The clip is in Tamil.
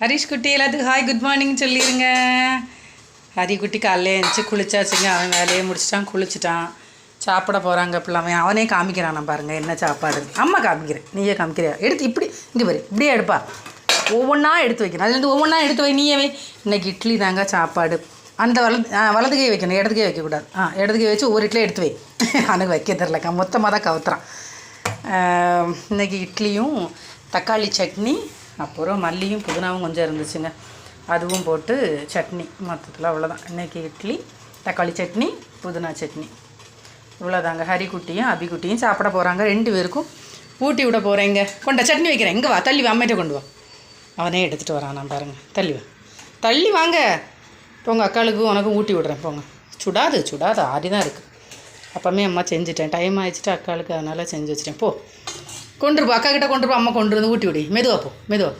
ஹரிஷ் குட்டி எல்லாத்துக்கும் ஹாய் குட் மார்னிங் சொல்லிடுங்க. ஹரி குட்டி காலையில் எழுந்துச்சி குளிச்சாச்சுங்க. அவன் வேலையை முடிச்சிட்டான், குளிச்சுட்டான், சாப்பிட போகிறாங்க. பிள்ளைங்க அவனே காமிக்கிறான். நான் பாருங்கள் என்ன சாப்பாடு. அம்மா காமிக்கிறேன், நீயே காமிக்கிறியா? எடுத்து இப்படி இங்கே பாரு, இப்படியே எடுப்பா. ஒவ்வொன்றா எடுத்து வைக்கணும். அதுலேருந்து ஒவ்வொன்றா எடுத்து வை. நீயவே இன்றைக்கி இட்லி தாங்க சாப்பாடு. அந்த வலதுகையை வைக்கணும், இடதுகையை வைக்கக்கூடாது. இடதுகையை வச்சு ஒவ்வொரு இட்லியும் எடுத்து வை. எனக்கு வைக்க தெரிலக்கா, மொத்தமாக தான் கவுத்துறான். இன்றைக்கி இட்லியும் தக்காளி சட்னி, அப்புறம் மல்லியும் புதினாவும் கொஞ்சம் இருந்துச்சுங்க, அதுவும் போட்டு சட்னி. மொத்தத்தில் அவ்வளோதான். இன்றைக்கி இட்லி, தக்காளி சட்னி, புதினா சட்னி, இவ்வளோதாங்க. ஹரிக்குட்டியும் அபிக்குட்டியும் சாப்பிட போகிறாங்க. 2 பேருக்கும் ஊட்டி விட போகிறேங்க. கொண்ட சட்னி வைக்கிறேன். இங்கே வா, தள்ளி வா, அம்மையிட்ட கொண்டு வா. அவனே எடுத்துகிட்டு வரான். நான் பாருங்கள், தள்ளி வா, தள்ளி வாங்க. போங்க, அக்காளுக்கும் உனக்கும் ஊட்டி விடுறேன். போங்க. சுடாது ஆறி தான் இருக்குது. அப்போமே அம்மா செஞ்சுட்டேன், டைம் ஆகிடுச்சிட்டு அக்காளுக்கு, அதனால் செஞ்சு வச்சுட்டேன். போ, கொண்டுருப்பா, அக்கா கிட்டே கொண்டுருப்பா. அம்மா கொண்டு வந்து ஊட்டி விடி. மெதுவா போ, மெதுவா.